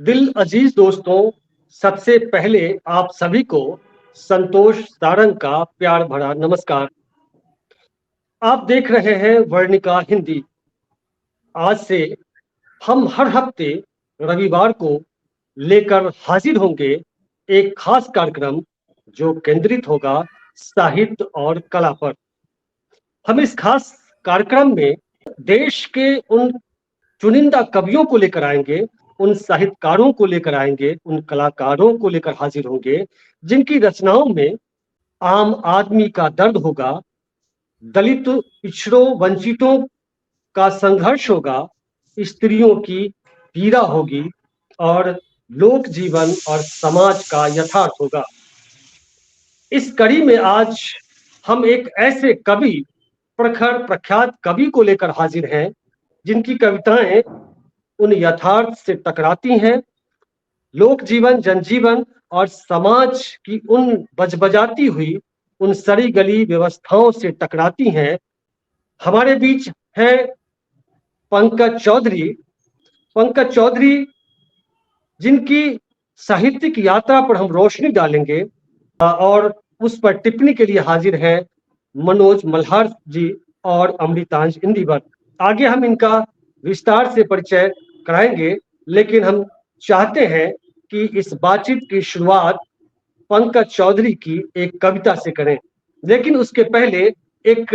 दिल अजीज दोस्तों, सबसे पहले आप सभी को संतोष सारंग का प्यार भरा नमस्कार। आप देख रहे हैं वर्णिका हिंदी। आज से हम हर हफ्ते रविवार को लेकर हाजिर होंगे एक खास कार्यक्रम जो केंद्रित होगा साहित्य और कला पर। हम इस खास कार्यक्रम में देश के उन चुनिंदा कवियों को लेकर आएंगे, उन साहित्यकारों को लेकर आएंगे, उन कलाकारों को लेकर हाजिर होंगे जिनकी रचनाओं में आम आदमी का दर्द होगा, दलित पिछड़ों वंचितों का संघर्ष होगा, स्त्रियों की पीड़ा होगी और लोक जीवन और समाज का यथार्थ होगा। इस कड़ी में आज हम एक ऐसे कवि, प्रखर प्रख्यात कवि को लेकर हाजिर हैं जिनकी कविताएं उन यथार्थ से टकराती हैं, लोक जीवन, जनजीवन और समाज की उन बजबजाती हुई उन सड़ी गली व्यवस्थाओं से टकराती हैं। हमारे बीच है पंकज चौधरी। पंकज चौधरी जिनकी साहित्यिक यात्रा पर हम रोशनी डालेंगे और उस पर टिप्पणी के लिए हाजिर हैं मनोज मल्हार जी और अमृतांश इंदिवर। आगे हम इनका विस्तार से परिचय कराएंगे, लेकिन हम चाहते हैं कि इस बातचीत की शुरुआत पंकज चौधरी की एक कविता से करें। लेकिन उसके पहले एक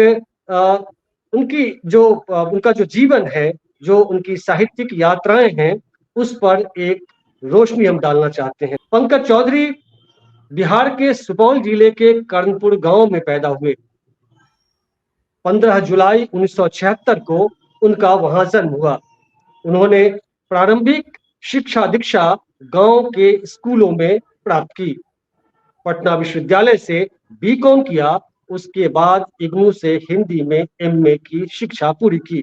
उनकी जो उनका जो जीवन है, जो उनकी साहित्यिक यात्राएं हैं, उस पर एक रोशनी हम डालना चाहते हैं। पंकज चौधरी बिहार के सुपौल जिले के कर्णपुर गांव में पैदा हुए। 15 जुलाई 1976 को उनका वहां जन्म हुआ। उन्होंने प्रारंभिक शिक्षा दीक्षा गांव के स्कूलों में प्राप्त की। पटना विश्वविद्यालय से बीकॉम किया। उसके बाद इग्नू से हिंदी में एमए की शिक्षा पूरी की।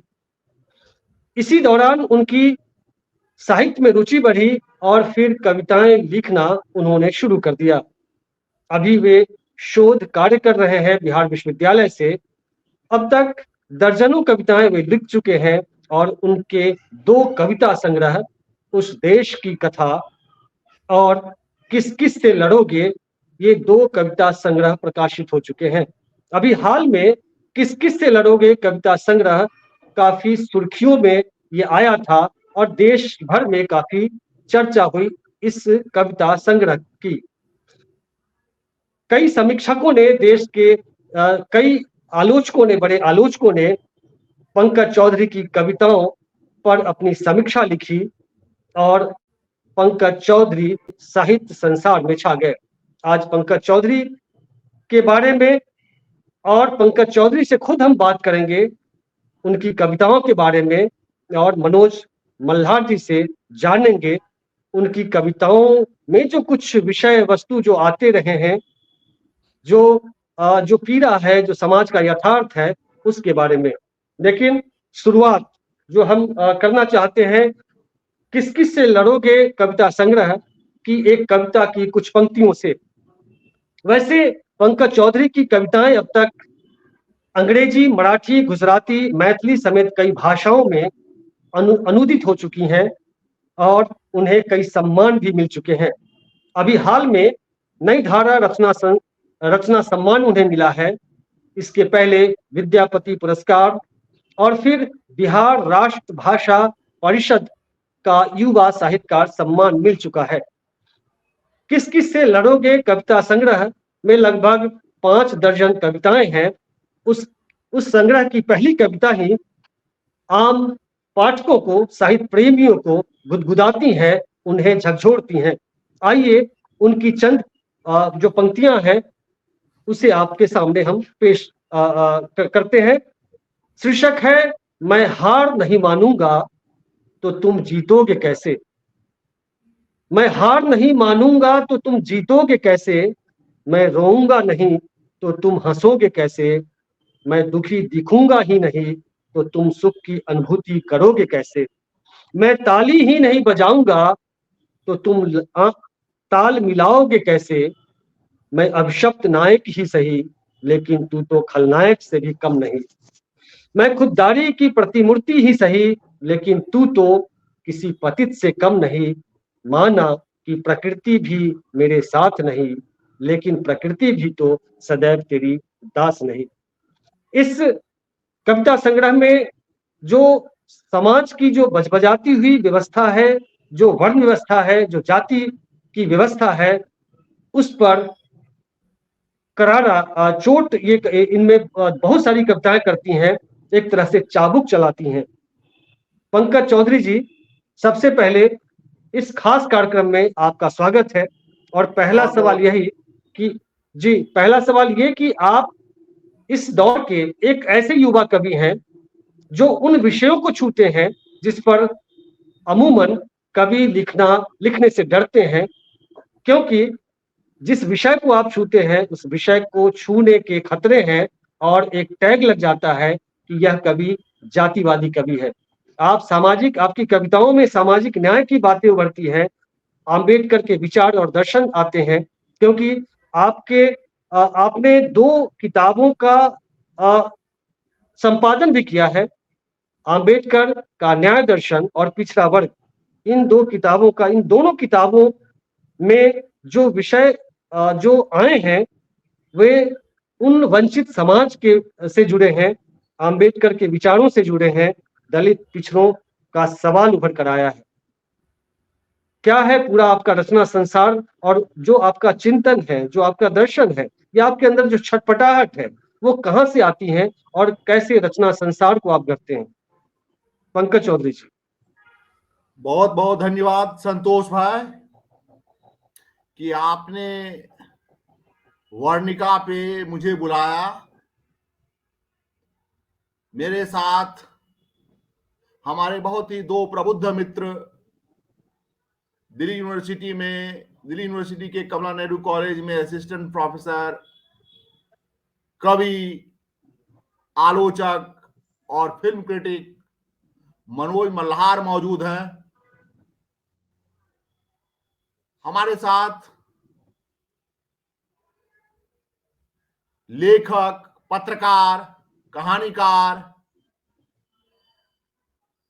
इसी दौरान उनकी साहित्य में रुचि बढ़ी और फिर कविताएं लिखना उन्होंने शुरू कर दिया। अभी वे शोध कार्य कर रहे हैं बिहार विश्वविद्यालय से। अब तक दर्जनों कविताएं वे लिख चुके हैं और उनके 2 कविता संग्रह, उस देश की कथा और किस किस से लड़ोगे, ये 2 कविता संग्रह प्रकाशित हो चुके हैं। अभी हाल में किस किस से लड़ोगे कविता संग्रह काफी सुर्खियों में ये आया था और देश भर में काफी चर्चा हुई इस कविता संग्रह की। कई समीक्षकों ने, देश के कई आलोचकों ने, बड़े आलोचकों ने पंकज चौधरी की कविताओं पर अपनी समीक्षा लिखी और पंकज चौधरी साहित्य संसार में छा गए। आज पंकज चौधरी के बारे में और पंकज चौधरी से खुद हम बात करेंगे, उनकी कविताओं के बारे में, और मनोज मल्हार जी से जानेंगे उनकी कविताओं में जो कुछ विषय वस्तु जो आते रहे हैं, जो पीड़ा है, जो समाज का यथार्थ है, उसके बारे में। लेकिन शुरुआत जो हम करना चाहते हैं किस किस से लड़ोगे कविता संग्रह की एक कविता की कुछ पंक्तियों से। वैसे पंकज चौधरी की कविताएं अब तक अंग्रेजी, मराठी, गुजराती, मैथिली समेत कई भाषाओं में अनुदित हो चुकी हैं और उन्हें कई सम्मान भी मिल चुके हैं। अभी हाल में नई धारा रचना सम्मान उन्हें मिला है। इसके पहले विद्यापति पुरस्कार और फिर बिहार राष्ट्र भाषा परिषद का युवा साहित्यकार सम्मान मिल चुका है। किस किस से लड़ोगे कविता संग्रह में लगभग 5 दर्जन कविताएं हैं। उस संग्रह की पहली कविता ही आम पाठकों को, साहित्य प्रेमियों को गुदगुदाती हैं, उन्हें झकझोरती हैं। आइए उनकी चंद जो पंक्तियां हैं उसे आपके सामने हम पेश करते हैं। शीर्षक है, मैं हार नहीं मानूंगा तो तुम जीतोगे कैसे। मैं हार नहीं मानूंगा तो तुम जीतोगे कैसे। मैं रोऊंगा नहीं तो तुम हंसोगे कैसे। मैं दुखी दिखूंगा ही नहीं तो तुम सुख की अनुभूति करोगे कैसे। मैं ताली ही नहीं बजाऊंगा तो तुम ताल मिलाओगे कैसे। मैं अभिशप्त नायक ही सही, लेकिन तू तो खलनायक से भी कम नहीं। मैं खुददारी की प्रतिमूर्ति ही सही, लेकिन तू तो किसी पतित से कम नहीं। माना कि प्रकृति भी मेरे साथ नहीं, लेकिन प्रकृति भी तो सदैव तेरी दास नहीं। इस कविता संग्रह में जो समाज की जो बजबजाती हुई व्यवस्था है, जो वर्ण व्यवस्था है, जो जाति की व्यवस्था है, उस पर करारा चोट ये इनमें बहुत सारी कविताएं करती हैं, एक तरह से चाबुक चलाती हैं। पंकज चौधरी जी, सबसे पहले इस खास कार्यक्रम में आपका स्वागत है। और पहला बहुत सवाल बहुत यही कि जी, पहला सवाल ये कि आप इस दौर के एक ऐसे युवा कवि हैं जो उन विषयों को छूते हैं जिस पर अमूमन कवि लिखने से डरते हैं, क्योंकि जिस विषय को आप छूते हैं उस विषय को छूने के खतरे हैं और एक टैग लग जाता है कि यह कवि जातिवादी कवि है। आपकी कविताओं में सामाजिक न्याय की बातें उभरती हैं, अंबेडकर के विचार और दर्शन आते हैं, क्योंकि आपने 2 किताबों का संपादन भी किया है, अंबेडकर का न्याय दर्शन और पिछड़ा वर्ग। इन दोनों किताबों में जो विषय जो आए हैं वे उन वंचित समाज के से जुड़े हैं, अंबेडकर के विचारों से जुड़े हैं, दलित पिछड़ों का सवाल उभर कर आया है। क्या है पूरा आपका रचना संसार, और जो आपका चिंतन है, जो आपका दर्शन है, या आपके अंदर जो छटपटाहट है, वो कहां से आती है और कैसे रचना संसार को आप करते हैं? पंकज चौधरी जी। बहुत बहुत धन्यवाद संतोष भाई कि आपने वर्णिका पे मुझे बुलाया। मेरे साथ हमारे बहुत ही 2 प्रबुद्ध मित्र दिल्ली यूनिवर्सिटी के कमला नेहरू कॉलेज में असिस्टेंट प्रोफेसर, कवि, आलोचक और फिल्म क्रिटिक मनोज मल्हार मौजूद हैं। हमारे साथ लेखक, पत्रकार, कहानीकार,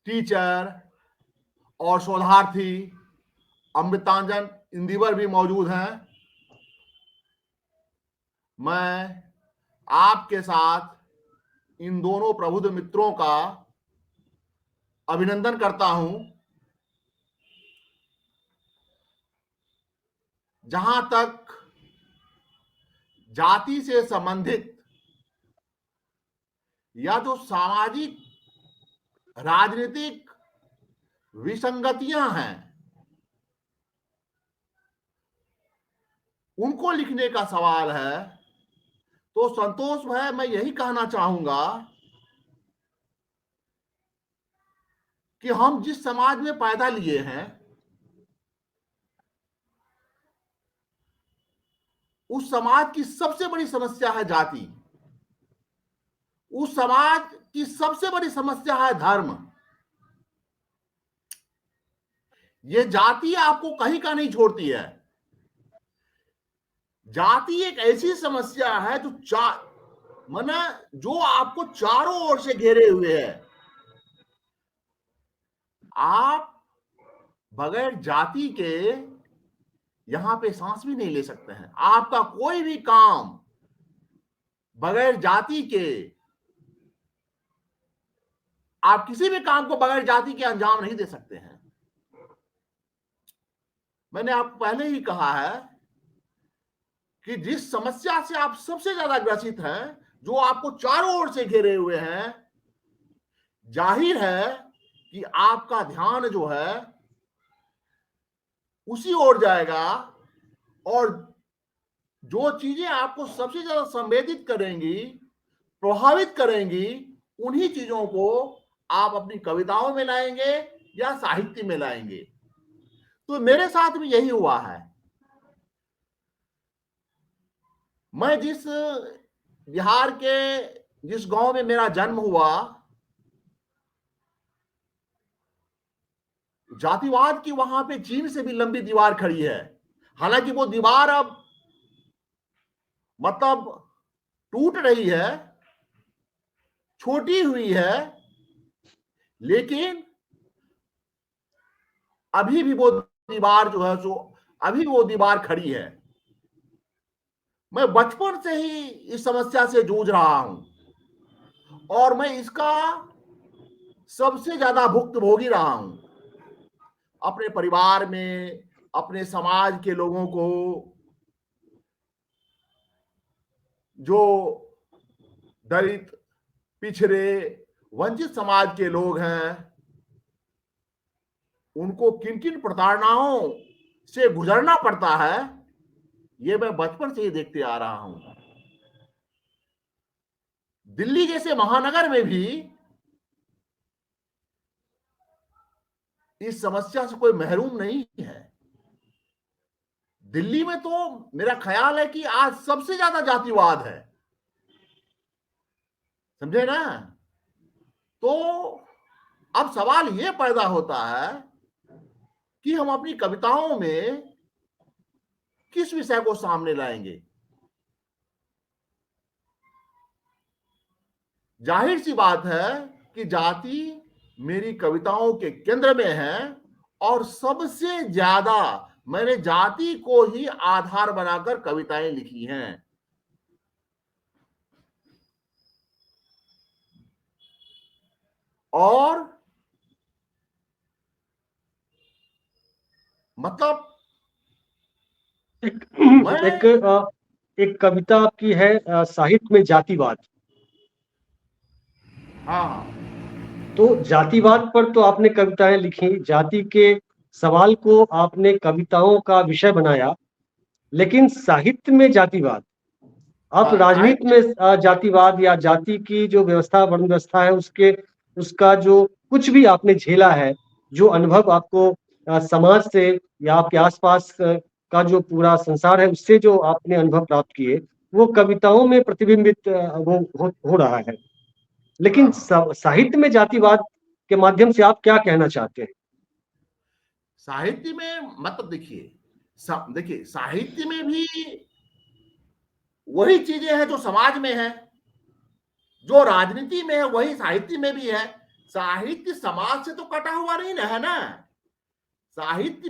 टीचर और शोधार्थी अमृतांजन इंदिवर भी मौजूद हैं। मैं आपके साथ इन दोनों प्रबुद्ध मित्रों का अभिनंदन करता हूं। जहां तक जाति से संबंधित या जो सामाजिक राजनीतिक विसंगतियां हैं उनको लिखने का सवाल है, तो संतोष भाई मैं यही कहना चाहूंगा कि हम जिस समाज में पैदा लिए हैं उस समाज की सबसे बड़ी समस्या है जाति। उस समाज की सबसे बड़ी समस्या है धर्म। ये जाति आपको कहीं का नहीं छोड़ती है। जाति एक ऐसी समस्या है जो आपको चारों ओर से घेरे हुए है। आप बगैर जाति के यहां पे सांस भी नहीं ले सकते हैं। आपका कोई भी काम बगैर जाति के, आप किसी भी काम को बगैर जाति के अंजाम नहीं दे सकते हैं। मैंने आपको पहले ही कहा है कि जिस समस्या से आप सबसे ज्यादा ग्रसित हैं, जो आपको चारों ओर से घेरे हुए हैं, जाहिर है कि आपका ध्यान जो है उसी ओर जाएगा, और जो चीजें आपको सबसे ज्यादा संवेदित करेंगी, प्रभावित करेंगी, उन्हीं चीजों को आप अपनी कविताओं में लाएंगे या साहित्य में लाएंगे। तो मेरे साथ भी यही हुआ है। मैं बिहार के जिस गांव में मेरा जन्म हुआ, जातिवाद की वहां पे चीन से भी लंबी दीवार खड़ी है। हालांकि वो दीवार अब मतलब टूट रही है, छोटी हुई है, लेकिन अभी भी वो दीवार जो है सो अभी वो दीवार खड़ी है। मैं बचपन से ही इस समस्या से जूझ रहा हूं और मैं इसका सबसे ज्यादा भुक्तभोगी रहा हूं। अपने परिवार में, अपने समाज के लोगों को, जो दलित, पिछड़े, वंचित समाज के लोग हैं, उनको किन किन प्रताड़नाओं से गुजरना पड़ता है, ये मैं बचपन से ही देखते आ रहा हूं। दिल्ली जैसे महानगर में भी इस समस्या से कोई महरूम नहीं है। दिल्ली में तो मेरा ख्याल है कि आज सबसे ज्यादा जातिवाद है, समझे ना। तो अब सवाल यह पैदा होता है कि हम अपनी कविताओं में किस विषय को सामने लाएंगे। जाहिर सी बात है कि जाति मेरी कविताओं के केंद्र में है और सबसे ज्यादा मैंने जाति को ही आधार बनाकर कविताएं लिखी हैं। और मतलब एक कविता आपकी है साहित्य में जातिवाद। हाँ, तो जातिवाद पर तो आपने कविताएं लिखी, जाति के सवाल को आपने कविताओं का विषय बनाया, लेकिन साहित्य में जातिवाद, आप राजनीति में जातिवाद या जाति की जो व्यवस्था, वर्ण व्यवस्था है, उसका जो कुछ भी आपने झेला है, जो अनुभव आपको समाज से या आपके आसपास का जो पूरा संसार है उससे जो आपने अनुभव प्राप्त किए, वो कविताओं में प्रतिबिंबित हो रहा है। लेकिन साहित्य में जातिवाद के माध्यम से आप क्या कहना चाहते हैं? साहित्य में मतलब देखिए साहित्य में भी वही चीजें हैं जो समाज में है, जो राजनीति में है वही साहित्य में भी है। साहित्य समाज से तो कटा हुआ नहीं है ना। साहित्य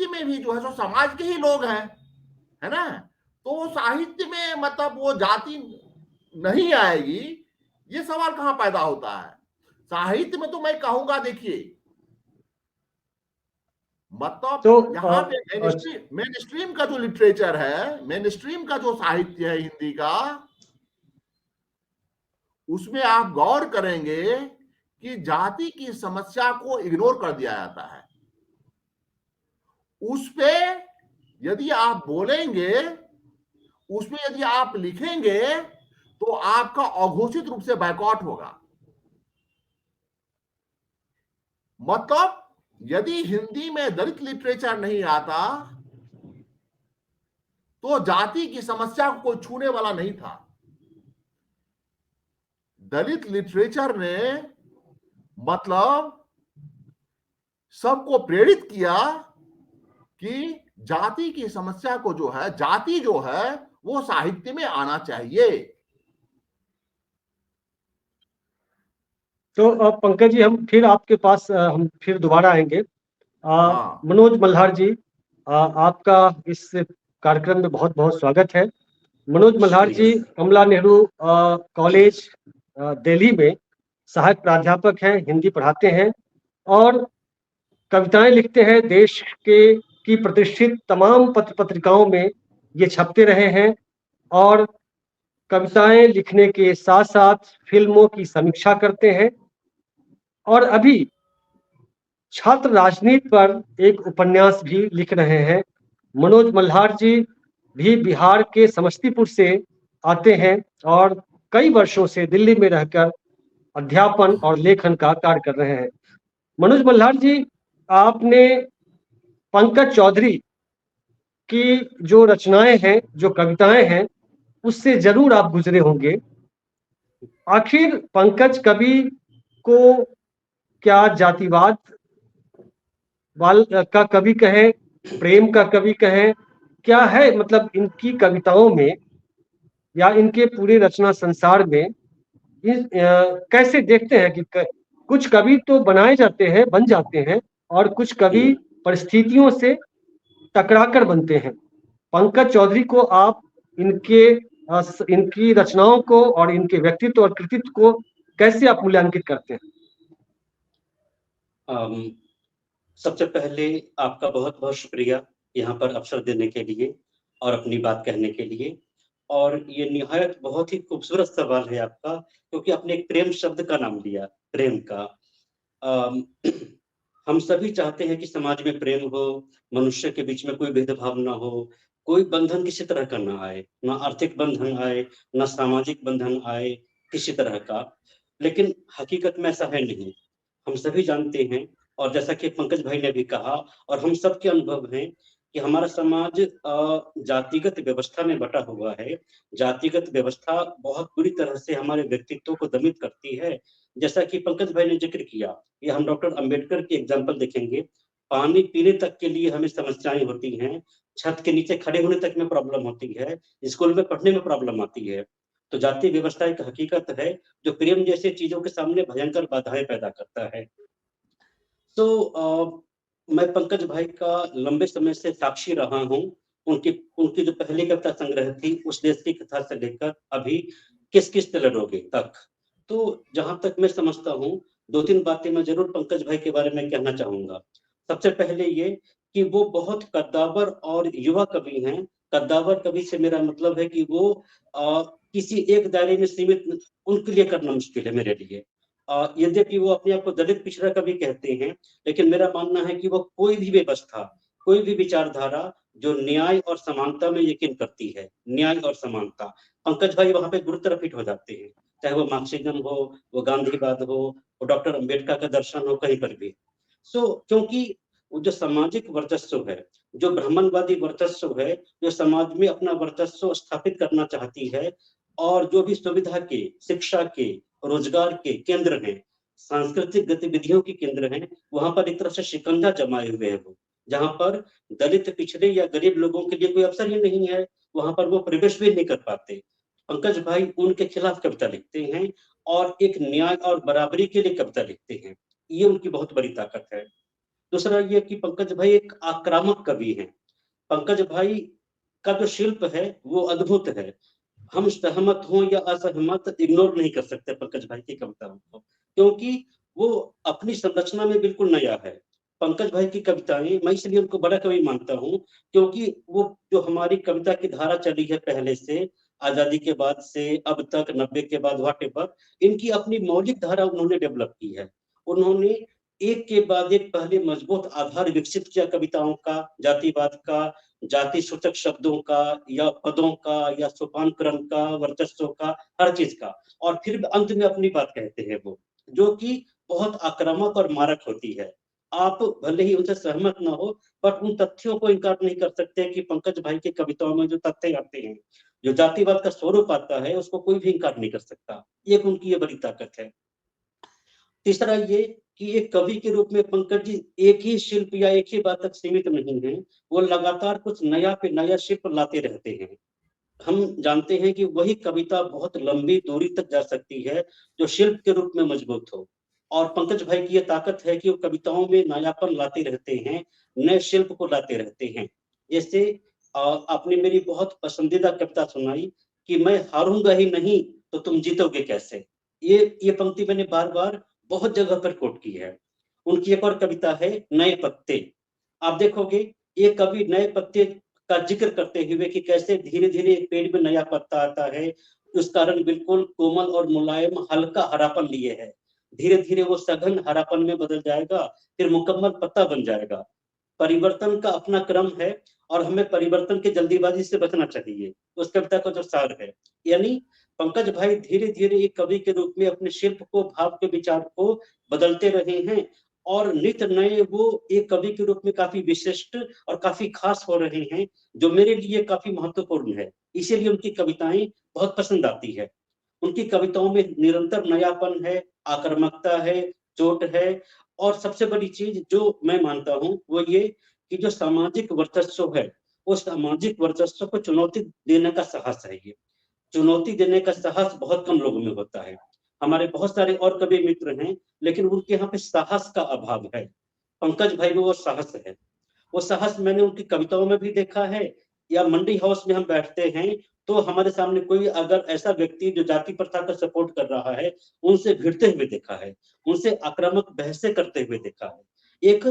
में भी जो है सो समाज के ही लोग हैं, है ना। तो साहित्य में मतलब वो जाति नहीं आएगी, ये सवाल कहां पैदा होता है। साहित्य में तो मैं कहूंगा, देखिए मतलब तो यहाँ पे मेन स्ट्रीम का जो लिटरेचर है, मेन स्ट्रीम का जो साहित्य है हिंदी का, उसमें आप गौर करेंगे कि जाति की समस्या को इग्नोर कर दिया जाता है। उस पे यदि आप बोलेंगे, उसमें यदि आप लिखेंगे, तो आपका अघोषित रूप से बायकॉट होगा। मतलब यदि हिंदी में दलित लिटरेचर नहीं आता तो जाति की समस्या को कोई छूने वाला नहीं था। दलित लिटरेचर ने मतलब सबको प्रेरित किया कि जाति की समस्या को जो है, जाति जो है वो साहित्य में आना चाहिए। तो पंकज जी, हम फिर आपके पास हम फिर दोबारा आएंगे। मनोज मल्हार जी, आपका इस कार्यक्रम में बहुत बहुत स्वागत है। मनोज मल्हार जी कमला नेहरू कॉलेज दिल्ली में सहायक प्राध्यापक हैं, हिंदी पढ़ाते हैं और कविताएं लिखते हैं। देश की प्रतिष्ठित तमाम पत्र पत्रिकाओं में ये छपते रहे हैं और कविताएं लिखने के साथ साथ फिल्मों की समीक्षा करते हैं। और अभी छात्र राजनीति पर एक उपन्यास भी लिख रहे हैं। मनोज मल्हार जी भी बिहार के समस्तीपुर से आते हैं और कई वर्षों से दिल्ली में रहकर अध्यापन और लेखन का कार्य कर रहे हैं। मनोज मल्हार जी, आपने पंकज चौधरी की जो रचनाएं हैं, जो कविताएं हैं, उससे जरूर आप गुजरे होंगे। आखिर पंकज कवि को क्या जातिवाद का कवि कहें, प्रेम का कवि कहें, क्या है मतलब इनकी कविताओं में या इनके पूरे रचना संसार में कैसे देखते हैं कि कुछ कवि तो बनाए जाते हैं, बन जाते हैं, और कुछ कवि परिस्थितियों से टकराकर बनते हैं। पंकज चौधरी को आप इनकी रचनाओं को और इनके व्यक्तित्व और कृतित्व को कैसे आप मूल्यांकित करते हैं? सबसे पहले आपका बहुत बहुत शुक्रिया यहाँ पर अवसर देने के लिए और अपनी बात कहने के लिए। और ये निहायत बहुत ही खूबसूरत सवाल है आपका, क्योंकि आपने एक प्रेम शब्द का नाम लिया, प्रेम का। अम, हम सभी चाहते हैं कि समाज में प्रेम हो, मनुष्य के बीच में कोई भेदभाव ना हो, कोई बंधन किसी तरह का ना आए, ना आर्थिक बंधन आए, ना सामाजिक बंधन आए किसी तरह का। लेकिन हकीकत में ऐसा है नहीं। हम सभी जानते हैं, और जैसा कि पंकज भाई ने भी कहा और हम सबके अनुभव हैं, कि हमारा समाज जातिगत व्यवस्था में बटा हुआ है। जातिगत व्यवस्था बहुत बुरी तरह से हमारे व्यक्तित्व को दमित करती है। जैसा कि पंकज भाई ने जिक्र किया, ये हम डॉक्टर अंबेडकर की एग्जाम्पल देखेंगे। पानी पीने तक के लिए हमें समस्याएं होती हैं, छत के नीचे खड़े होने तक में प्रॉब्लम होती है, स्कूल में पढ़ने में प्रॉब्लम आती है। तो जातीय व्यवस्था एक हकीकत है जो प्रेम जैसे चीजों के सामने भयंकर बाधाएं पैदा करता है। तो मैं पंकज भाई का लंबे समय से साक्षी रहा हूँ। उनकी उनकी जो पहली कविता संग्रह थी, उस देश की कथा से लेकर अभी किस किस लड़ोगे तक। तो जहां तक मैं समझता हूँ, दो तीन बातें मैं जरूर पंकज भाई के बारे में कहना चाहूंगा। सबसे पहले ये कि वो बहुत कद्दावर और युवा कवि हैं। कद्दावर कवि से मेरा मतलब है कि वो किसी एक दायरे में सीमित उनके लिए करना मुश्किल है मेरे लिए। यद्यपि वो अपने आप को दलित पिछड़ा कवि कहते हैं, लेकिन मेरा मानना है कि वो कोई भी व्यवस्था, कोई भी विचारधारा जो न्याय और समानता में यकीन करती है, न्याय और समानता, पंकज भाई वहां पे गुरुतर फिट हो जाते हैं। चाहे वो मार्क्सिज्म हो, वो गांधीवाद हो, वो डॉक्टर अंबेडकर का दर्शन हो, कहीं पर भी। क्योंकि वो जो सामाजिक वर्चस्व है, जो ब्राह्मणवादी वर्चस्व है, जो समाज में अपना वर्चस्व स्थापित करना चाहती है, और जो भी सुविधा के, शिक्षा के, रोजगार के केंद्र हैं, सांस्कृतिक गतिविधियों के केंद्र हैं, वहां पर एक तरह से शिकंजा जमाए हुए हैं वो। जहां पर दलित, पिछड़े या गरीब लोगों के लिए कोई अवसर ही नहीं है, वहां पर वो प्रवेश भी नहीं कर पाते। पंकज भाई उनके खिलाफ कविता लिखते हैं और एक न्याय और बराबरी के लिए कविता लिखते हैं। ये उनकी बहुत बड़ी ताकत है। दूसरा ये कि पंकज भाई एक आक्रामक कवि हैं। पंकज भाई का जो शिल्प है वो अद्भुत है। हम सहमत हों या असहमत, इग्नोर नहीं कर सकते पंकज भाई की कविताओं को, क्योंकि वो अपनी संरचना में बिल्कुल नया है। पंकज भाई की कविताएं, मैं इसलिए उनको बड़ा कवि मानता हूँ, क्योंकि वो जो हमारी कविता की धारा चली है पहले से, आजादी के बाद से अब तक, 90 के बाद व्हाटएवर, इनकी अपनी मौलिक धारा उन्होंने डेवलप की है। उन्होंने एक के बाद एक पहले मजबूत आधार विकसित किया कविताओं का, जातिवाद का, जाति सूचक शब्दों का या पदों का या सोपान क्रम का, वर्चस्व का, हर चीज का, और फिर अंत में अपनी बात कहते हैं वो, जो कि बहुत आक्रामक और मारक होती है। आप भले ही उनसे सहमत ना हो, बट उन तथ्यों को इनकार नहीं कर सकते कि पंकज भाई की कविताओं में जो तथ्य आते हैं, जो जातिवाद का स्वरूप आता है, उसको कोई भी इनकार नहीं कर सकता। एक उनकी ये बड़ी ताकत है। तीसरा ये कि एक कवि के रूप में पंकज जी एक ही शिल्प या एक ही बात तक सीमित नहीं है, वो लगातार कुछ नया पे नया शिल्प लाते रहते हैं। हम जानते हैं कि वही कविता बहुत लंबी दूरी तक जा सकती है जो शिल्प के रूप में मजबूत हो। और पंकज भाई की ये ताकत है कि वो कविताओं में नयापन लाते रहते हैं, नए शिल्प को लाते रहते हैं। जैसे आपने मेरी बहुत पसंदीदा कविता सुनाई कि मैं हारूंगा ही नहीं तो तुम जीतोगे कैसे। ये पंक्ति मैंने बार बार बहुत जगह पर कोट की है। उनकी एक और कविता है नए पत्ते। आप देखोगे ये कवि नए पत्ते का जिक्र करते हुए कि कैसे धीरे धीरे एक पेड़ में नया पत्ता आता है, उसका रंग बिल्कुल कोमल और मुलायम हल्का हरापन लिए है, धीरे धीरे वो सघन हरापन में बदल जाएगा, फिर मुकम्मल पत्ता बन जाएगा। परिवर्तन का अपना क्रम है और हमें परिवर्तन की जल्दीबाजी से बचना चाहिए, उस कविता का जो सार है। यानी पंकज भाई धीरे धीरे एक कवि के रूप में अपने शिल्प को, भाव के, विचार को बदलते रहे हैं, और नित नए वो एक कवि के रूप में काफी विशिष्ट और काफी खास हो रहे हैं, जो मेरे लिए काफी महत्वपूर्ण है। इसीलिए उनकी कविताएं बहुत पसंद आती है। उनकी कविताओं में निरंतर नयापन है, आक्रामकता है, चोट है, और सबसे बड़ी चीज जो मैं मानता हूँ वो ये कि जो सामाजिक वर्चस्व है, उस सामाजिक वर्चस्व को चुनौती देने का साहस है। ये चुनौती देने का साहस बहुत कम लोगों में होता है। हमारे बहुत सारे और कवि मित्र हैं, लेकिन उनके यहाँ पे साहस का अभाव है। पंकज भाई में वो साहस है। वो साहस मैंने उनकी कविताओं में भी देखा है, या मंडी हाउस में हम बैठते हैं तो हमारे सामने कोई अगर ऐसा व्यक्ति जो जाति प्रथा का सपोर्ट कर रहा है, उनसे भिड़ते हुए देखा है, उनसे आक्रामक बहसें करते हुए देखा है। एक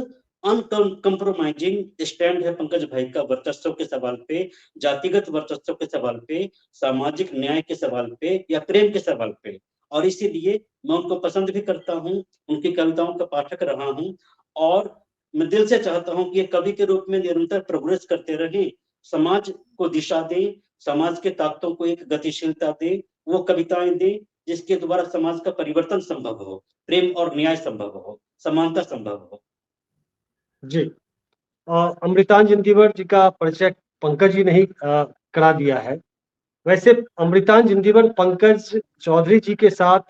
अनकम्प्रोमाइजिंग स्टैंड है पंकज भाई का वर्चस्व के सवाल पे, जातिगत वर्चस्व के सवाल पे, सामाजिक न्याय के सवाल पे या प्रेम के सवाल पे। और इसीलिए मैं उनको पसंद भी करता हूँ, उनकी कविताओं का पाठक रहा हूँ, और मैं दिल से चाहता हूँ कि ये कवि के रूप में निरंतर प्रोग्रेस करते रहें, समाज को दिशा दें, समाज के ताकतों को एक गतिशीलता दें, वो कविताएं दें जिसके द्वारा समाज का परिवर्तन संभव हो, प्रेम और न्याय संभव हो, समानता संभव हो। जी, अमृतांजन जिंजीवर जी का परिचय पंकज जी ने ही करा दिया है। वैसे अमृतांजन जिंजीवर पंकज चौधरी जी के साथ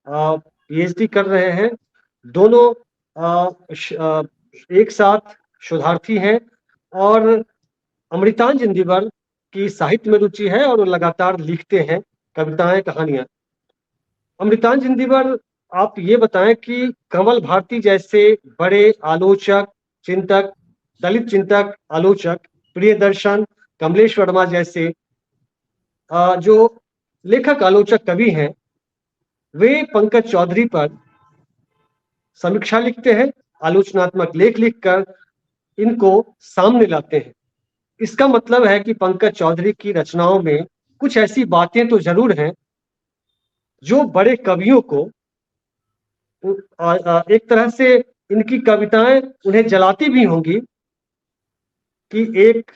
पीएचडी कर रहे हैं। दोनों एक साथ शोधार्थी हैं और अमृतांजन जिंजीवर की साहित्य में रुचि है और वो लगातार लिखते हैं कविताएं, कहानियां। अमृतांजन जिंजीवर, आप ये बताएं कि कमल भारती जैसे बड़े आलोचक, चिंतक, दलित चिंतक, आलोचक, प्रियदर्शन, कमलेश वर्मा जैसे जो लेखक, आलोचक, कवि हैं, वे पंकज चौधरी पर समीक्षा लिखते हैं, आलोचनात्मक लेख लिखकर इनको सामने लाते हैं। इसका मतलब है कि पंकज चौधरी की रचनाओं में कुछ ऐसी बातें तो जरूर हैं जो बड़े कवियों को एक तरह से इनकी कविताएं उन्हें जलाती भी होंगी कि एक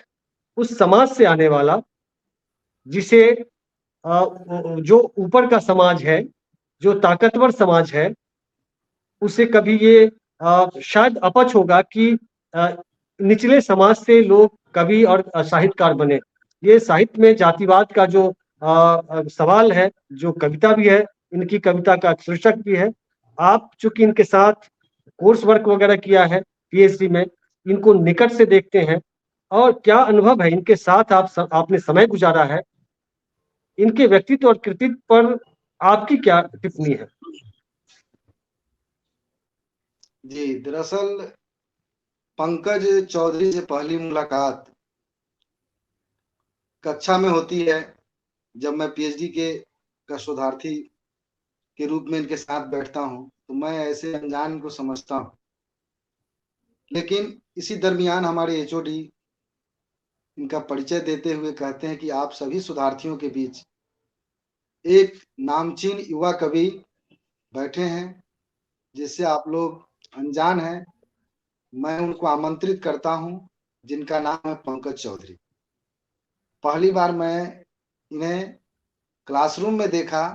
उस समाज से आने वाला जिसे जो ऊपर का समाज है, जो ताकतवर समाज है, उसे कभी ये शायद अपच होगा कि निचले समाज से लोग कवि और साहित्यकार बने। ये साहित्य में जातिवाद का जो सवाल है, जो कविता भी है, इनकी कविता का शीर्षक भी है। आप चूंकि इनके साथ कोर्स वर्क वगैरह किया है पीएचडी में, इनको निकट से देखते हैं, और क्या अनुभव है इनके साथ आपने समय गुजारा है, इनके व्यक्तित्व और कृतित्व पर आपकी क्या टिप्पणी है? जी, दरअसल पंकज चौधरी से पहली मुलाकात कक्षा में होती है, जब मैं पीएचडी का शोधार्थी के रूप में इनके साथ बैठता हूं, तो मैं ऐसे अनजान को समझता हूं। लेकिन इसी दरमियान हमारे एचओडी इनका परिचय देते हुए कहते हैं कि आप सभी शोधार्थियों के बीच एक नामचीन युवा कवि बैठे हैं जिससे आप लोग अनजान हैं। मैं उनको आमंत्रित करता हूं, जिनका नाम है पंकज चौधरी। पहली बार मैं इन्हें क्लासरूम में देखा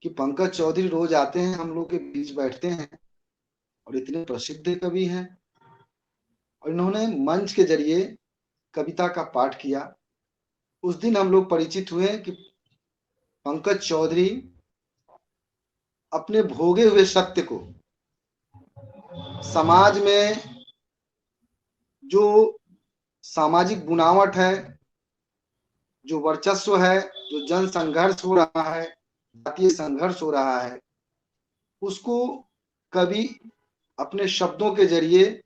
कि पंकज चौधरी रोज आते हैं, हम लोग के बीच बैठते हैं और इतने प्रसिद्ध कवि हैं, और इन्होंने मंच के जरिए कविता का पाठ किया। उस दिन हम लोग परिचित हुए कि पंकज चौधरी अपने भोगे हुए सत्य को समाज में जो सामाजिक बुनावट है, जो वर्चस्व है, जो जन संघर्ष हो रहा है, जातीय संघर्ष हो रहा है, उसको कवि अपने शब्दों के जरिए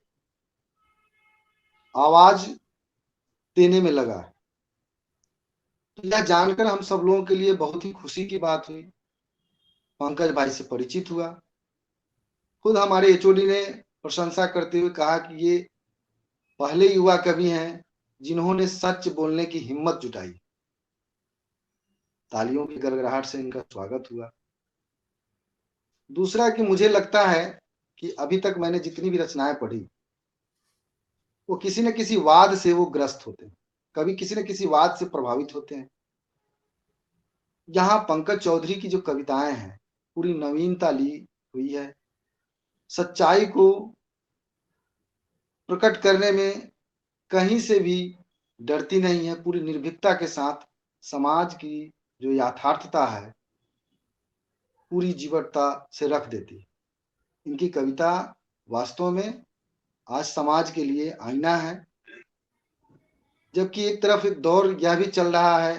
आवाज देने में लगा। तो यह जानकर हम सब लोगों के लिए बहुत ही खुशी की बात हुई। पंकज भाई से परिचित हुआ। खुद हमारे एचओडी ने प्रशंसा करते हुए कहा कि ये पहले युवा कवि हैं जिन्होंने सच बोलने की हिम्मत जुटाई। तालियों की गड़गड़ाहट से इनका स्वागत हुआ। दूसरा कि मुझे लगता है कि अभी तक मैंने जितनी भी रचनाएं पढ़ी, वो किसी न किसी वाद से वो ग्रस्त होते हैं, कभी किसी न किसी वाद से प्रभावित होते हैं। यहाँ पंकज चौधरी की जो कविताएं हैं, पूरी नवीनता ली हुई है, सच्चाई को प्रकट करने में कहीं से भी डरती नहीं है, पूरी निर्भीकता के साथ समाज की जो यथार्थता है पूरी जीवटता से रख देती है। इनकी कविता वास्तव में आज समाज के लिए आईना है, जबकि एक तरफ एक दौर यह भी चल रहा है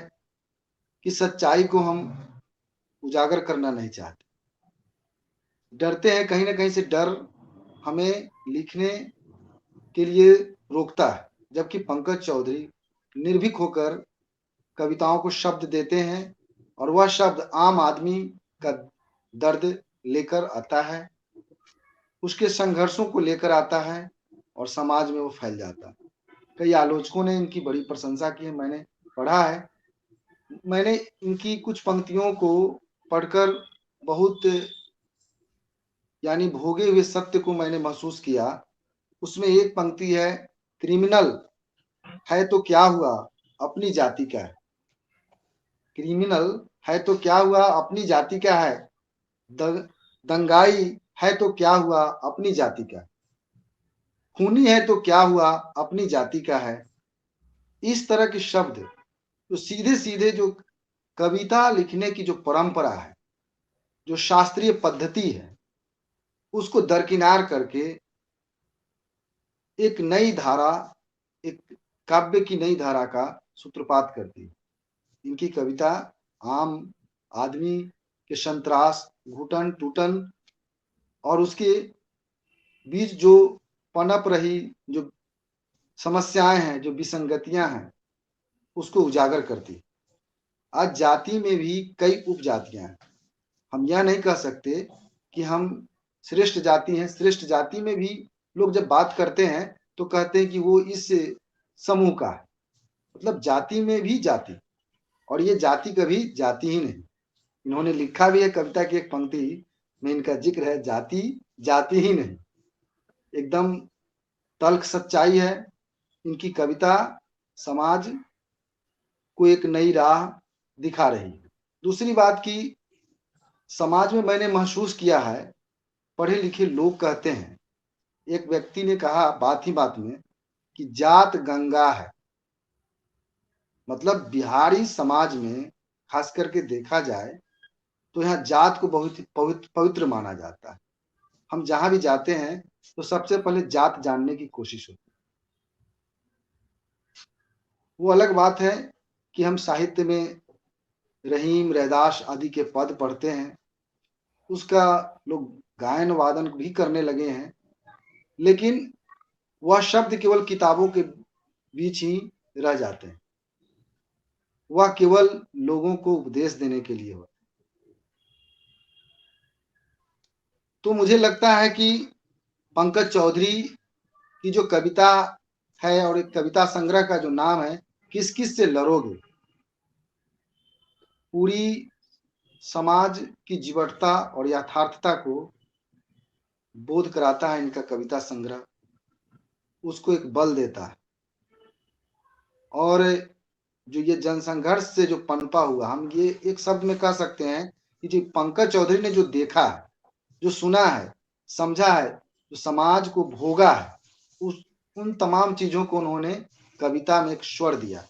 कि सच्चाई को हम उजागर करना नहीं चाहते, डरते हैं। कहीं ना कहीं से डर हमें लिखने के लिए रोकता है, जबकि पंकज चौधरी निर्भीक होकर कविताओं को शब्द देते हैं और वह शब्द आम आदमी का दर्द लेकर आता है, उसके संघर्षों को लेकर आता है और समाज में वो फैल जाता है। कई आलोचकों ने इनकी बड़ी प्रशंसा की है, मैंने पढ़ा है। मैंने इनकी कुछ पंक्तियों को पढ़कर बहुत यानी भोगे हुए सत्य को मैंने महसूस किया। उसमें एक पंक्ति है, क्रिमिनल है तो क्या हुआ अपनी जाति का है, क्रिमिनल है तो क्या हुआ अपनी जाति का है, दंगाई है तो क्या हुआ अपनी जाति का, खूनी है तो क्या हुआ अपनी जाति का है। इस तरह के शब्द तो सीधे सीधे जो कविता लिखने की जो परंपरा है, जो शास्त्रीय पद्धति है, उसको दरकिनार करके एक नई धारा, एक काव्य की नई धारा का सूत्रपात करती है। इनकी कविता आम आदमी के संत्रास, घुटन टूटन और उसके बीच जो पनप रही जो समस्याएं हैं, जो विसंगतियां हैं, उसको उजागर करती। आज जाति में भी कई उपजातियां हैं। हम यह नहीं कह सकते कि हम श्रेष्ठ जाति हैं। श्रेष्ठ जाति में भी लोग जब बात करते हैं तो कहते हैं कि वो इस समूह का है। मतलब जाति में भी जाति, और ये जाति कभी जाति ही नहीं। इन्होंने लिखा भी है कविता की एक पंक्ति में, इनका जिक्र है, जाति जाति ही नहीं। एकदम तल्ख सच्चाई है। इनकी कविता समाज को एक नई राह दिखा रही है। दूसरी बात की समाज में मैंने महसूस किया है, पढ़े लिखे लोग कहते हैं, एक व्यक्ति ने कहा बात ही बात में कि जात गंगा है। मतलब बिहारी समाज में खास करके देखा जाए तो यहाँ जात को बहुत पवित्र माना जाता है। हम जहां भी जाते हैं तो सबसे पहले जात जानने की कोशिश होती है। वो अलग बात है कि हम साहित्य में रहीम, रैदास आदि के पद पढ़ते हैं, उसका लोग गायन वादन भी करने लगे हैं, लेकिन वह शब्द केवल किताबों के बीच ही रह जाते हैं। वह केवल लोगों को उपदेश देने के लिए होता है। तो मुझे लगता है कि पंकज चौधरी की जो कविता है और एक कविता संग्रह का जो नाम है किस किस से लड़ोगे, पूरी समाज की जीवटता और यथार्थता को बोध कराता है। इनका कविता संग्रह उसको एक बल देता है। और जो ये जनसंघर्ष से जो पनपा हुआ, हम ये एक शब्द में कह सकते हैं कि जो पंकज चौधरी ने जो देखा है, जो सुना है, समझा है, जो समाज को भोगा है, उन तमाम चीजों को उन्होंने कविता में एक स्वर दिया।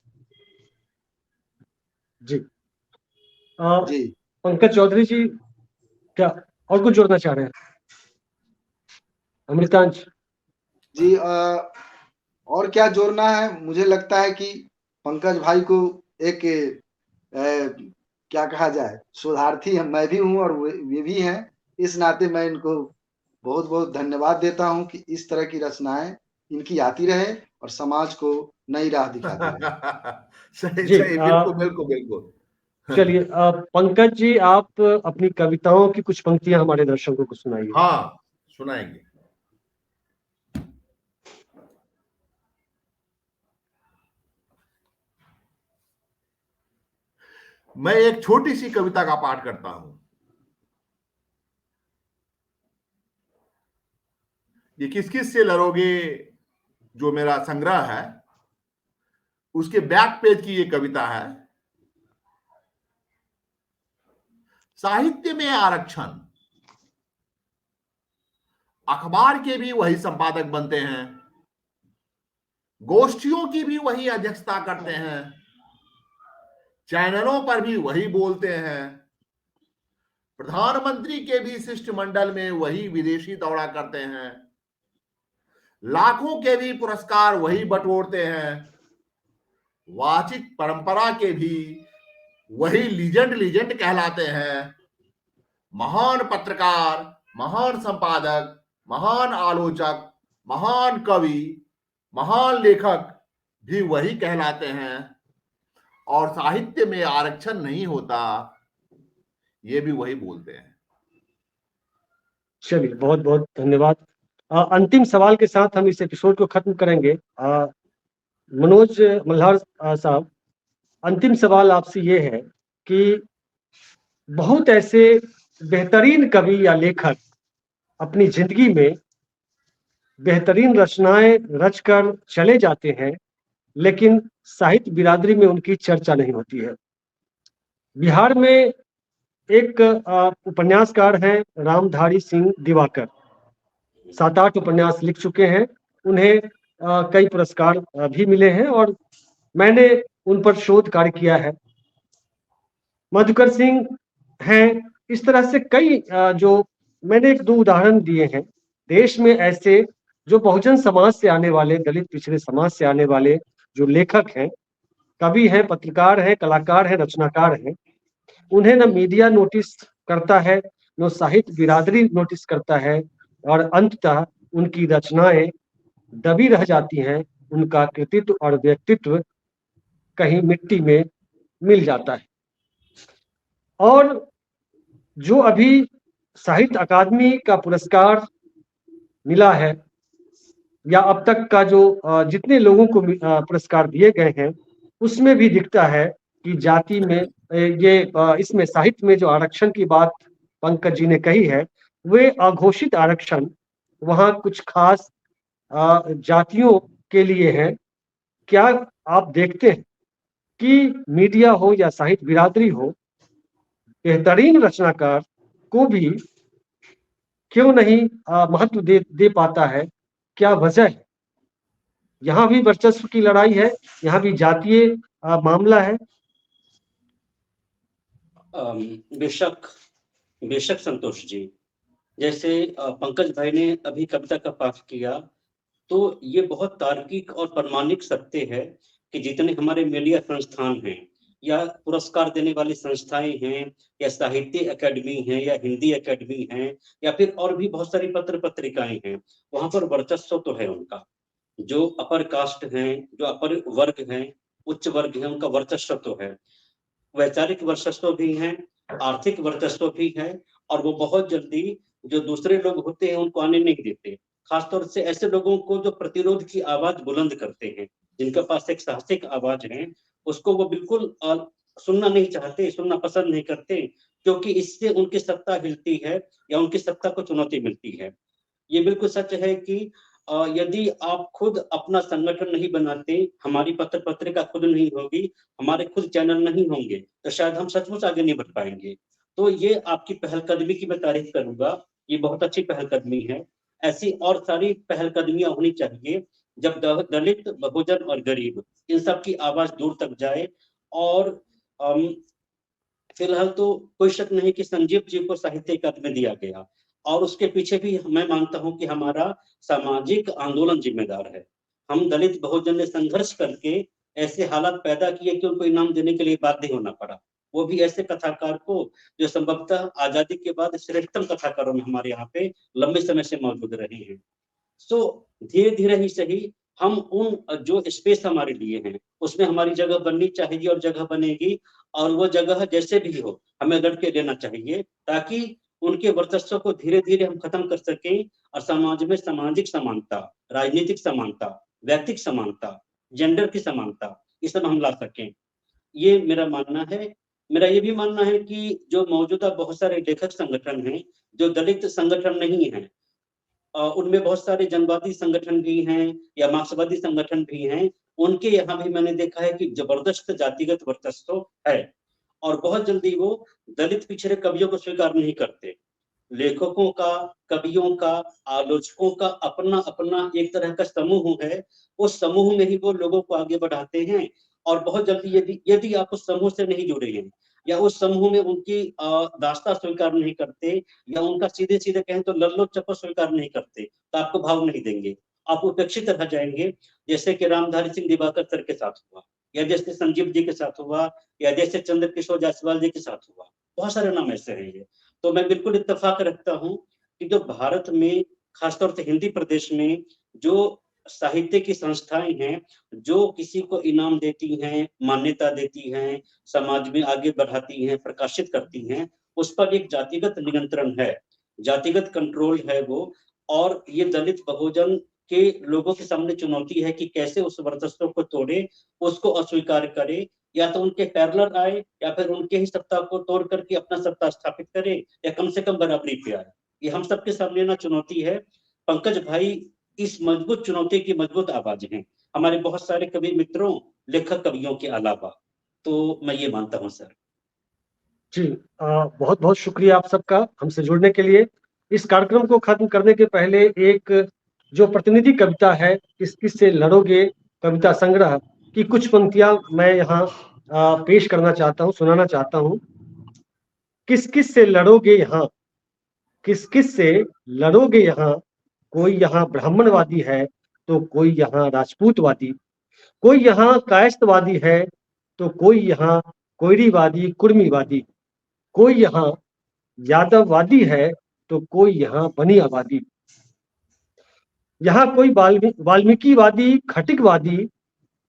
जी जी पंकज चौधरी जी, क्या और कुछ जोड़ना चाह रहे हैं? अमृतांश जी, और क्या जोड़ना है? मुझे लगता है कि पंकज भाई को एक क्या कहा जाए, शोधार्थी मैं भी हूं और वे भी हैं। इस नाते मैं इनको बहुत बहुत धन्यवाद देता हूं कि इस तरह की रचनाएं इनकी आती रहे और समाज को नई राह दिखाती रहे। सही जी, सही, बिल्कुल बिल्कुल बिल्कुल। चलिए पंकज जी, आप अपनी कविताओं की कुछ पंक्तियां हमारे दर्शकों को सुनाइए। हाँ, सुनाएंगे। मैं एक छोटी सी कविता का पाठ करता हूं। ये किस किस से लड़ोगे जो मेरा संग्रह है, उसके बैक पेज की ये कविता है। साहित्य में आरक्षण, अखबार के भी वही संपादक बनते हैं, गोष्ठियों की भी वही अध्यक्षता करते हैं, चैनलों पर भी वही बोलते हैं, प्रधानमंत्री के भी शिष्टमंडल में वही विदेशी दौरा करते हैं, लाखों के भी पुरस्कार वही बटोरते हैं, वाचिक परंपरा के भी वही लीजेंड कहलाते हैं, महान पत्रकार, महान संपादक, महान आलोचक, महान कवि, महान लेखक भी वही कहलाते हैं, और साहित्य में आरक्षण नहीं होता, ये भी वही बोलते हैं। चलिए, बहुत बहुत धन्यवाद। अंतिम सवाल के साथ हम इस एपिसोड को खत्म करेंगे। मनोज मल्हार साहब, अंतिम सवाल आपसे ये है कि बहुत ऐसे बेहतरीन कवि या लेखक अपनी जिंदगी में बेहतरीन रचनाएं रचकर चले जाते हैं, लेकिन साहित्य बिरादरी में उनकी चर्चा नहीं होती है। बिहार में एक उपन्यासकार हैं रामधारी सिंह दिवाकर, 7-8 उपन्यास लिख चुके हैं। उन्हें कई पुरस्कार भी मिले हैं और मैंने उन पर शोध कार्य किया है। मधुकर सिंह हैं, इस तरह से कई जो मैंने 1-2 उदाहरण दिए हैं। देश में ऐसे जो बहुजन समाज से आने वाले, दलित पिछड़े समाज से आने वाले जो लेखक हैं, कवि हैं, पत्रकार हैं, कलाकार हैं, रचनाकार हैं, उन्हें न मीडिया नोटिस करता है, न साहित्य बिरादरी नोटिस करता है, और अंततः उनकी रचनाएं दबी रह जाती हैं, उनका कृतित्व और व्यक्तित्व कहीं मिट्टी में मिल जाता है। और जो अभी साहित्य अकादमी का पुरस्कार मिला है, या अब तक का जो जितने लोगों को पुरस्कार दिए गए हैं, उसमें भी दिखता है कि जाति में ये इसमें साहित्य में जो आरक्षण की बात पंकज जी ने कही है, वे अघोषित आरक्षण वहाँ कुछ खास जातियों के लिए है। क्या आप देखते हैं कि मीडिया हो या साहित्य बिरादरी हो, बेहतरीन रचनाकार को भी क्यों नहीं महत्व दे पाता है? क्या वजह है? यहाँ भी वर्चस्व की लड़ाई है, यहाँ भी जातीय मामला है। बेशक बेशक संतोष जी, जैसे पंकज भाई ने अभी कविता का पाठ किया, तो ये बहुत तार्किक और प्रमाणिक सत्य है कि जितने हमारे मीडिया संस्थान हैं या पुरस्कार देने वाली संस्थाएं हैं या साहित्य अकेडमी है या हिंदी अकेडमी है या फिर और भी बहुत सारी पत्र पत्रिकाएं हैं, वहां पर वर्चस्व तो है उनका। जो अपर कास्ट हैं, जो अपर वर्ग हैं, उच्च वर्ग है, उनका वर्चस्व तो है। वैचारिक वर्चस्व भी है, आर्थिक वर्चस्व भी है, और वो बहुत जल्दी जो दूसरे लोग होते हैं उनको आने नहीं देते। खासतौर से ऐसे लोगों को जो प्रतिरोध की आवाज बुलंद करते हैं, जिनके पास एक साहसिक आवाज है, उसको वो बिल्कुल सुनना नहीं चाहते, सुनना पसंद नहीं करते, क्योंकि इससे उनकी सत्ता हिलती है या उनकी सत्ता को चुनौती मिलती है। ये बिल्कुल सच है कि यदि आप खुद अपना संगठन नहीं बनाते, हमारी पत्र पत्रिका खुद नहीं होगी, हमारे खुद चैनल नहीं होंगे, तो शायद हम सचमुच आगे नहीं बढ़ पाएंगे। तो ये आपकी पहलकदमी की मैं तारीफ करूंगा, ये बहुत अच्छी पहलकदमी है। ऐसी और सारी पहलकदमियां होनी चाहिए, जब दलित, बहुजन और गरीब, इन सब की आवाज दूर तक जाए। और फिलहाल तो कोई शक नहीं कि संजीव जी को साहित्य अकादमी दिया गया, और उसके पीछे भी मैं मानता हूं कि हमारा सामाजिक आंदोलन जिम्मेदार है। हम दलित बहुजन ने संघर्ष करके ऐसे हालात पैदा किए कि उनको इनाम देने के लिए बाध्य होना पड़ा, वो भी ऐसे कथाकार को जो संभवतः आजादी के बाद श्रेष्ठतम कथाकारों में हमारे यहाँ पे लंबे समय से मौजूद रहे हैं। सो धीरे धीरे ही सही, हम उन जो स्पेस हमारे लिए हैं उसमें हमारी जगह बननी चाहिए, और जगह बनेगी, और वो जगह जैसे भी हो हमें लड़ के लेना चाहिए, ताकि उनके वर्चस्व को धीरे धीरे हम खत्म कर सकें, और समाज में सामाजिक समानता, राजनीतिक समानता, व्यक्तिक समानता, जेंडर की समानता, ये सब हम ला सकें। ये मेरा मानना है। मेरा ये भी मानना है कि जो मौजूदा बहुत सारे लेखक संगठन हैं, जो दलित संगठन नहीं है, उनमें बहुत सारे जनवादी संगठन भी हैं या मार्क्सवादी संगठन भी हैं, उनके यहाँ भी मैंने देखा है कि जबरदस्त जातिगत वर्चस्व है, और बहुत जल्दी वो दलित पिछड़े कवियों को स्वीकार नहीं करते। लेखकों का, कवियों का, आलोचकों का अपना अपना एक तरह का समूह है, उस समूह में ही वो लोगों को आगे बढ़ाते हैं। और बहुत जल्दी यदि यदि आप उस समूह से नहीं जुड़े हैं या उस समूह में उनकी दास्ता स्वीकार नहीं करते, या उनका सीधे सीधे कहें तो लल्लो चप्पो स्वीकार नहीं करते, तो आपको भाव नहीं देंगे, आप उपेक्षित रह जाएंगे। जैसे कि रामधारी सिंह दिवाकर सर के साथ हुआ, या जैसे संजीव जी के साथ हुआ, या जैसे चंद्र किशोर जायसवाल जी के साथ हुआ, बहुत सारे नाम ऐसे हैं ये। तो मैं बिल्कुल इत्तेफाक रखता हूँ कि जो भारत में, खासतौर से हिंदी प्रदेश में, जो साहित्य की संस्थाएं हैं जो किसी को इनाम देती हैं, मान्यता देती हैं, समाज में आगे बढ़ाती हैं, प्रकाशित करती हैं, उस पर एक जातिगत नियंत्रण है, जातिगत कंट्रोल है वो। और ये दलित बहुजन के लोगों के सामने चुनौती है कि कैसे उस वर्चस्व को तोड़े, उसको अस्वीकार करे, या तो उनके पैरेलल आए या फिर उनके ही सत्ता को तोड़ करके अपना सत्ता स्थापित करे, या कम से कम बराबरी पे आए। ये हम सबके सामने ना चुनौती है। पंकज भाई इस मजबूत चुनौती की मजबूत आवाज हैं, हमारे बहुत सारे कवि मित्रों, लेखक कवियों के अलावा। तो मैं ये मानता हूँ सर। जी, बहुत बहुत शुक्रिया आप सबका हमसे जुड़ने के लिए। इस कार्यक्रम को खत्म करने के पहले एक जो प्रतिनिधि कविता है, किस किस से लड़ोगे कविता संग्रह की कुछ पंक्तियां मैं यहाँ पेश करना चाहता हूँ, सुनाना चाहता हूँ। किस किस से लड़ोगे यहाँ, किस किस से लड़ोगे यहाँ, कोई यहाँ ब्राह्मणवादी है तो कोई यहाँ राजपूतवादी, कोई यहाँ कायस्थवादी है तो कोई यहाँ कोयरीवादी कुर्मीवादी, कोई यहाँ यादववादी है तो कोई यहाँ बनियावादी, यहाँ कोई वाल्मीकिवादी खटिकवादी,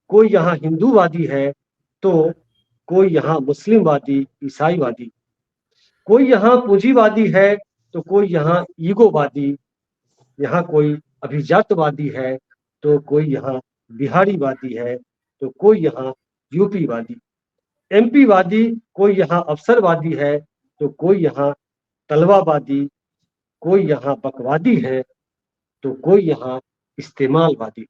कोई यहाँ हिंदूवादी है तो कोई यहाँ मुस्लिमवादी ईसाईवादी, कोई यहाँ पूंजीवादी है तो कोई यहाँ ईगोवादी, यहाँ कोई अभिजातवादी है तो कोई यहाँ बिहारीवादी है तो कोई यहाँ यूपीवादी, एमपी वादी, कोई यहाँ अफसरवादी है तो कोई यहाँ तलवावादी, कोई यहाँ बकवादी है तो कोई यहाँ इस्तेमालवादी,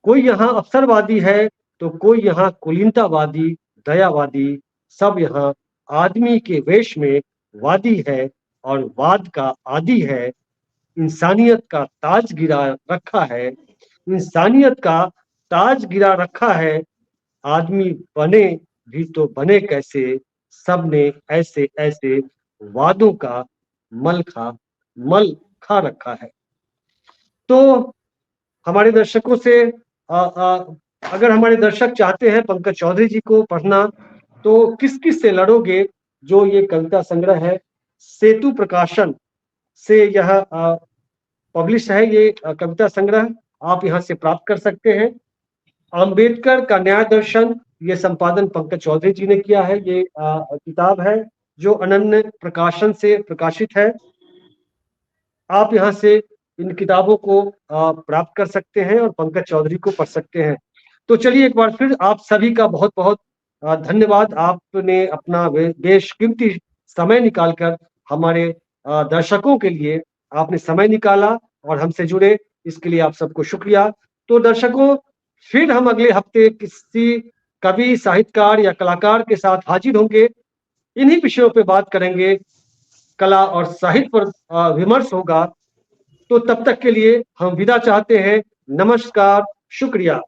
कोई यहाँ अफसरवादी है तो कोई यहाँ कुलीनतावादी दयावादी, सब यहाँ आदमी के वेश में वादी है और वाद का आदि है, इंसानियत का ताज गिरा रखा है, इंसानियत का ताज गिरा रखा है, आदमी बने भी तो बने कैसे, सबने ऐसे ऐसे वादों का मल खा रखा है। तो हमारे दर्शकों से अगर हमारे दर्शक चाहते हैं पंकज चौधरी जी को पढ़ना, तो किस किस से लड़ोगे जो ये कविता संग्रह है, सेतु प्रकाशन से यह पब्लिश है, ये कविता संग्रह आप यहाँ से प्राप्त कर सकते हैं। अंबेडकर का न्याय दर्शन, ये संपादन पंकज चौधरी जी ने किया है। ये किताब है जो अनन्य प्रकाशन से प्रकाशित है। आप यहाँ से इन किताबों को प्राप्त कर सकते हैं और पंकज चौधरी को पढ़ सकते हैं। तो चलिए एक बार फिर आप सभी का बहुत बहुत धन्यवाद। आपने अपना बेशकीमती समय निकालकर हमारे दर्शकों के लिए आपने समय निकाला और हमसे जुड़े, इसके लिए आप सबको शुक्रिया। तो दर्शकों, फिर हम अगले हफ्ते किसी कवि, साहित्यकार या कलाकार के साथ हाजिर होंगे। इन्हीं विषयों पे बात करेंगे, कला और साहित्य पर विमर्श होगा। तो तब तक के लिए हम विदा चाहते हैं। नमस्कार, शुक्रिया।